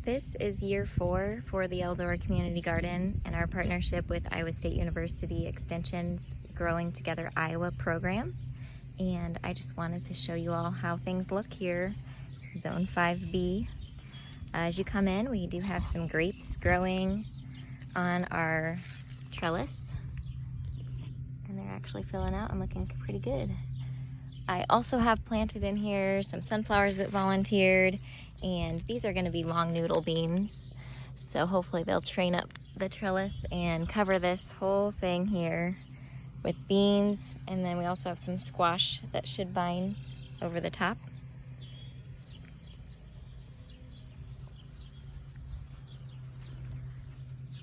This is year 4 for the Eldora Community Garden and our partnership with Iowa State University Extension's Growing Together Iowa program. And I just wanted to show you all how things look here, Zone 5B. As you come in, we do have some grapes growing on our trellis. And they're actually filling out and looking pretty good. I also have planted in here some sunflowers that volunteered, and these are going to be long noodle beans. So hopefully they'll train up the trellis and cover this whole thing here with beans. And then we also have some squash that should vine over the top.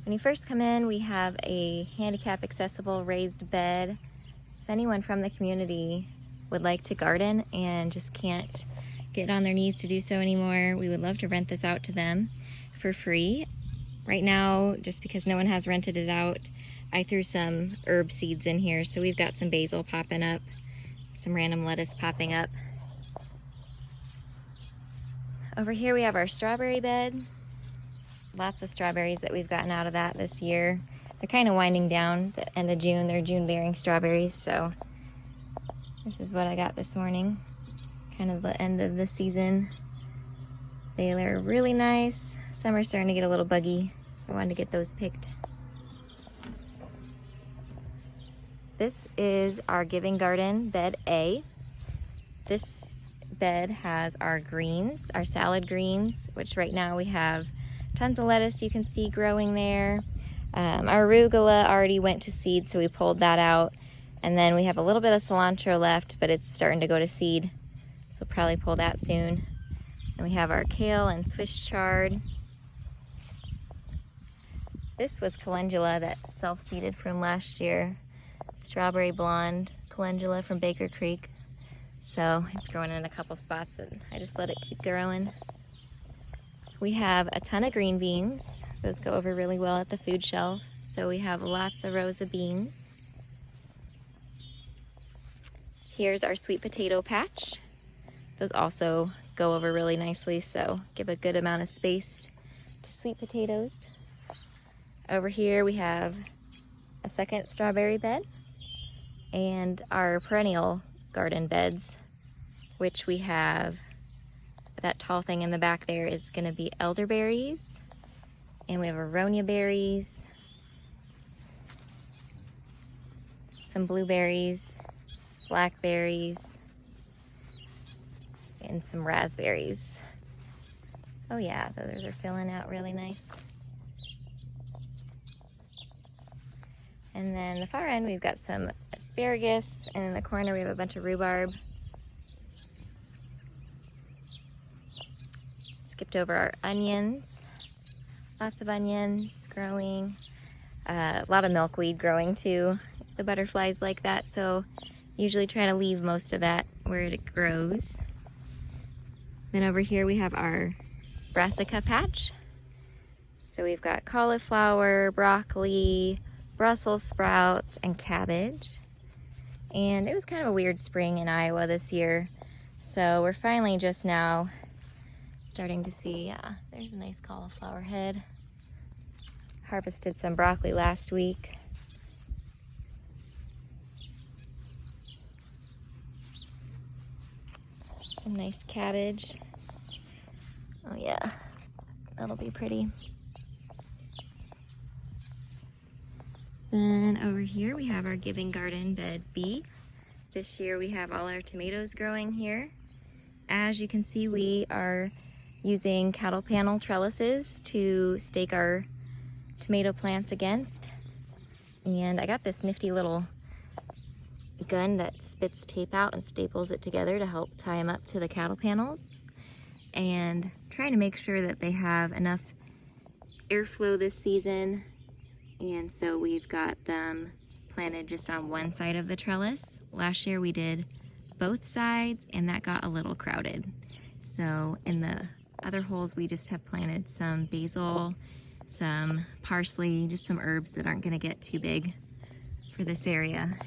When you first come in, we have a handicap accessible raised bed. If anyone from the community would like to garden and just can't get on their knees to do so anymore, we would love to rent this out to them for free. Right now, just because no one has rented it out, I threw some herb seeds in here. So we've got some basil popping up, some random lettuce popping up. Over here we have our strawberry bed. Lots of strawberries that we've gotten out of that this year. They're kind of winding down the end of June. They're June bearing strawberries, so this is what I got this morning. Kind of the end of the season. They are really nice. Some are starting to get a little buggy, so I wanted to get those picked. This is our Giving Garden bed A. This bed has our greens, our salad greens, which right now we have tons of lettuce you can see growing there. Our arugula already went to seed, so we pulled that out. And then we have a little bit of cilantro left, but it's starting to go to seed, so we'll probably pull that soon. And we have our kale and Swiss chard. This was calendula that self-seeded from last year. Strawberry blonde calendula from Baker Creek. So it's growing in a couple spots and I just let it keep growing. We have a ton of green beans. Those go over really well at the food shelf. So we have lots of rows of beans. Here's our sweet potato patch. Those also go over really nicely, so give a good amount of space to sweet potatoes. Over here we have a second strawberry bed and our perennial garden beds, which we have, that tall thing in the back there is going to be elderberries, and we have aronia berries, some blueberries, blackberries, and some raspberries. Oh yeah, those are filling out really nice. And then the far end, we've got some asparagus, and in the corner we have a bunch of rhubarb. Skipped over our onions. Lots of onions growing. A lot of milkweed growing too. The butterflies like that, so usually try to leave most of that where it grows. Then over here we have our brassica patch. So we've got cauliflower, broccoli, Brussels sprouts, and cabbage. And it was kind of a weird spring in Iowa this year, so we're finally just now starting to see, yeah, there's a nice cauliflower head. Harvested some broccoli last week. Some nice cabbage. Oh yeah, that'll be pretty. Then over here we have our Giving Garden bed B. This year we have all our tomatoes growing here. As you can see, we are using cattle panel trellises to stake our tomato plants against. And I got this nifty little gun that spits tape out and staples it together to help tie them up to the cattle panels, and trying to make sure that they have enough airflow this season. And so we've got them planted just on one side of the trellis. Last year we did both sides and that got a little crowded. So in the other holes we just have planted some basil, some parsley, just some herbs that aren't going to get too big for this area.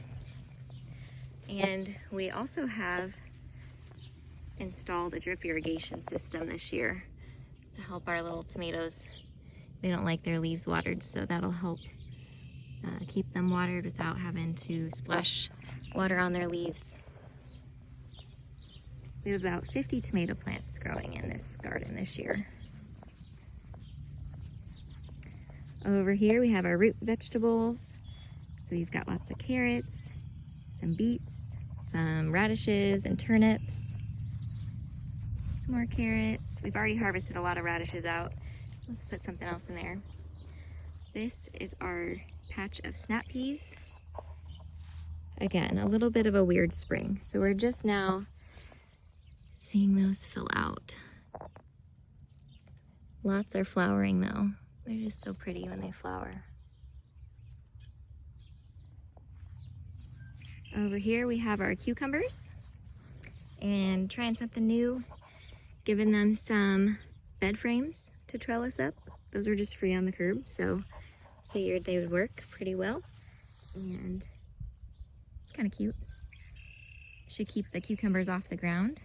And we also have installed a drip irrigation system this year. to help our little tomatoes. They don't like their leaves watered, so that'll help keep them watered without having to splash water on their leaves. We have about 50 tomato plants growing in this garden this year. Over here we have our root vegetables. So we've got lots of carrots, some beets, some radishes and turnips, some more carrots. We've already harvested a lot of radishes out. Let's put something else in there. This is our patch of snap peas. Again, a little bit of a weird spring. So we're just now seeing those fill out. Lots are flowering though. They're just so pretty when they flower. Over here we have our cucumbers, and trying something new, giving them some bed frames to trellis up. Those are just free on the curb, so figured they would work pretty well, and it's kind of cute. Should keep the cucumbers off the ground,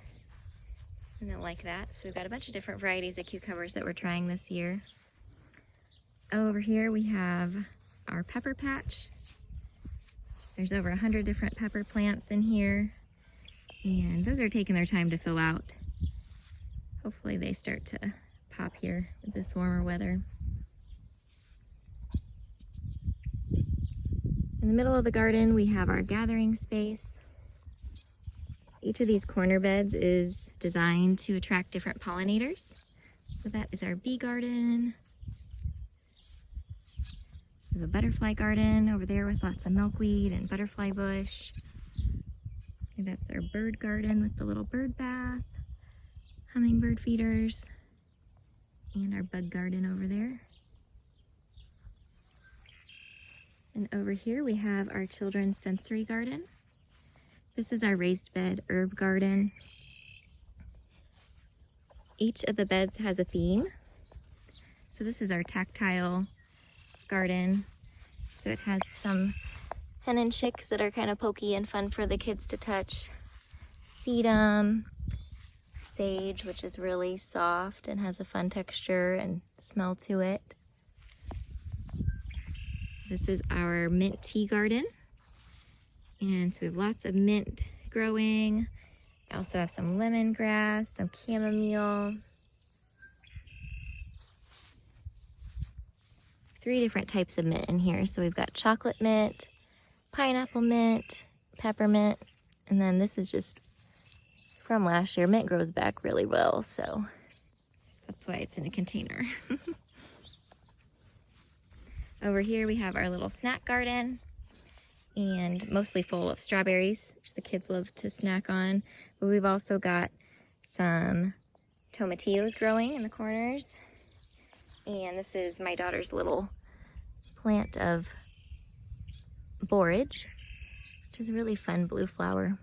and they'll like that. So we've got a bunch of different varieties of cucumbers that we're trying this year. Over here we have our pepper patch. There's over 100 different pepper plants in here, and those are taking their time to fill out. Hopefully they start to pop here with this warmer weather. In the middle of the garden we have our gathering space. Each of these corner beds is designed to attract different pollinators. So that is our bee garden. There's a butterfly garden over there with lots of milkweed and butterfly bush. And that's our bird garden with the little bird bath, hummingbird feeders, and our bug garden over there. And over here we have our children's sensory garden. This is our raised bed herb garden. Each of the beds has a theme. So this is our tactile garden. So it has some hen and chicks that are kind of pokey and fun for the kids to touch. Sedum, sage, which is really soft and has a fun texture and smell to it. This is our mint tea garden. And so we have lots of mint growing. I also have some lemongrass, some chamomile. 3 different types of mint in here. So we've got chocolate mint, pineapple mint, peppermint, and then this is just from last year. Mint grows back really well, so that's why it's in a container. Over here we have our little snack garden, and mostly full of strawberries, which the kids love to snack on. But we've also got some tomatillos growing in the corners. And this is my daughter's little plant of borage, which is a really fun blue flower.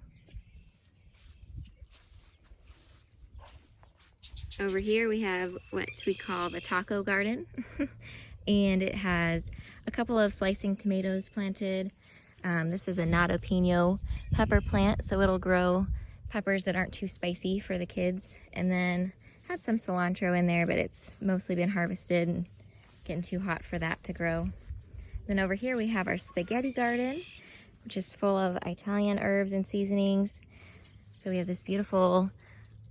Over here we have what we call the taco garden. And it has a couple of slicing tomatoes planted. This is a Nato Pino pepper plant, so it'll grow peppers that aren't too spicy for the kids. And then had some cilantro in there, but it's mostly been harvested and getting too hot for that to grow. Then over here we have our spaghetti garden, which is full of Italian herbs and seasonings. So we have this beautiful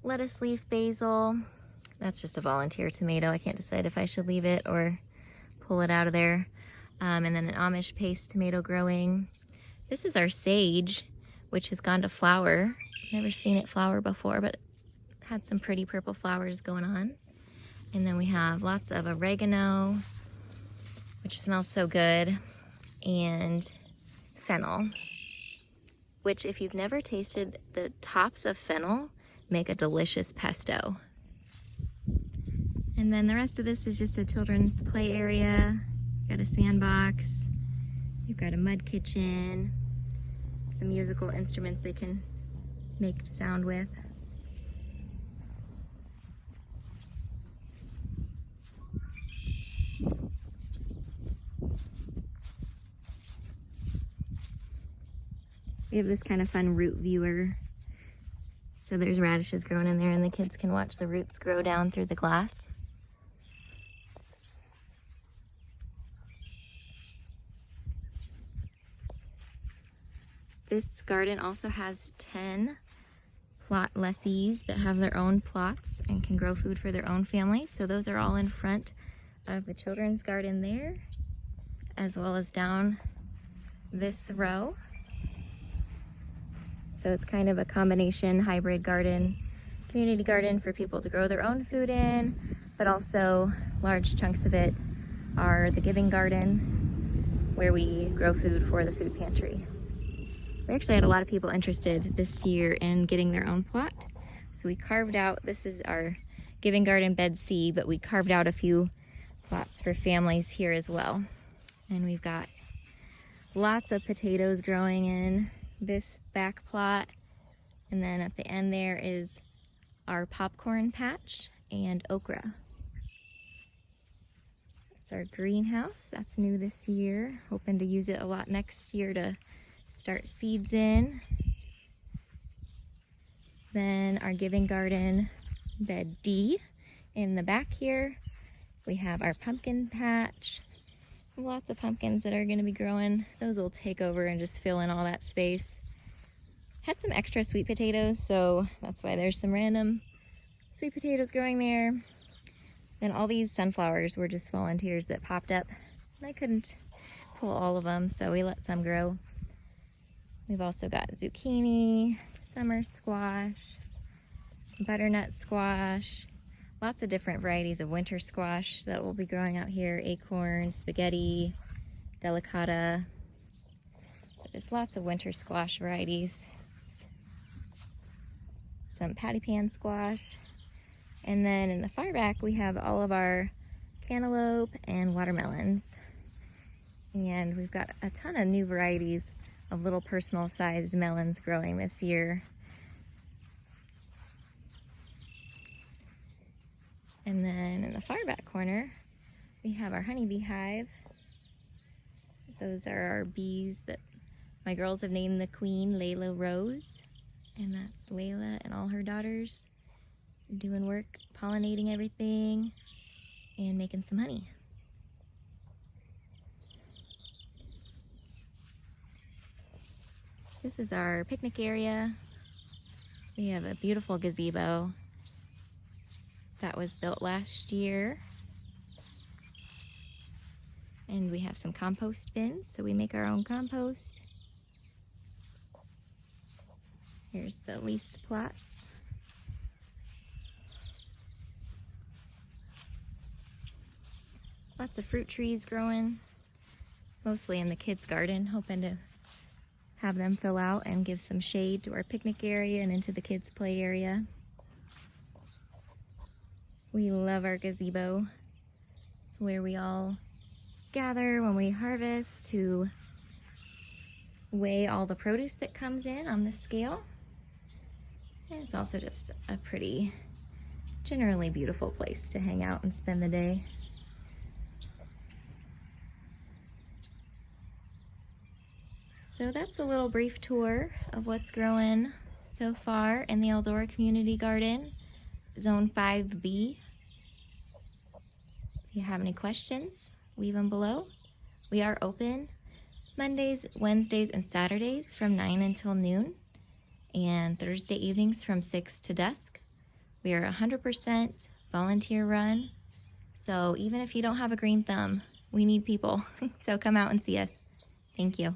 lettuce leaf basil. That's just a volunteer tomato. I can't decide if I should leave it or pull it out of there. And then an Amish paste tomato growing. This is our sage, which has gone to flower. Never seen it flower before, but had some pretty purple flowers going on. And then we have lots of oregano, which smells so good, and fennel, which if you've never tasted, the tops of fennel make a delicious pesto. And then the rest of this is just a children's play area. Got a sandbox, you've got a mud kitchen, some musical instruments they can make sound with. We have this kind of fun root viewer. So there's radishes growing in there and the kids can watch the roots grow down through the glass. This garden also has 10 plot lessees that have their own plots and can grow food for their own families. So those are all in front of the children's garden there, as well as down this row. So it's kind of a combination hybrid garden, community garden for people to grow their own food in, but also large chunks of it are the giving garden where we grow food for the food pantry. We actually had a lot of people interested this year in getting their own plot. So we carved out, this is our giving garden bed C, but we carved out a few plots for families here as well. And we've got lots of potatoes growing in this back plot. And then at the end there is our popcorn patch and okra. It's our greenhouse. That's new this year. Hoping to use it a lot next year to start seeds in. Then our giving garden bed D. In the back here, we have our pumpkin patch. Lots of pumpkins that are going to be growing. Those will take over and just fill in all that space. Had some extra sweet potatoes, so that's why there's some random sweet potatoes growing there. Then all these sunflowers were just volunteers that popped up. I couldn't pull all of them, so we let some grow. We've also got zucchini, summer squash, butternut squash, lots of different varieties of winter squash that will be growing out here. Acorn, spaghetti, delicata. So there's lots of winter squash varieties. Some patty pan squash. And then in the far back we have all of our cantaloupe and watermelons. And we've got a ton of new varieties of little personal sized melons growing this year. And then in the far back corner, we have our honeybee hive. Those are our bees that my girls have named the queen, Layla Rose. And that's Layla and all her daughters doing work, pollinating everything and making some honey. This is our picnic area. We have a beautiful gazebo that was built last year. And we have some compost bins, so we make our own compost. Here's the leased plots. Lots of fruit trees growing, mostly in the kids' garden, hoping to have them fill out and give some shade to our picnic area and into the kids' play area. We love our gazebo. It's where we all gather when we harvest to weigh all the produce that comes in on the scale. And it's also just a pretty, generally beautiful place to hang out and spend the day. So that's a little brief tour of what's growing so far in the Eldora Community Garden, Zone 5B. If you have any questions, leave them below. We are open Mondays, Wednesdays, and Saturdays from 9 until noon, and Thursday evenings from 6 to dusk. We are 100% volunteer run, so even if you don't have a green thumb, we need people. So come out and see us. Thank you.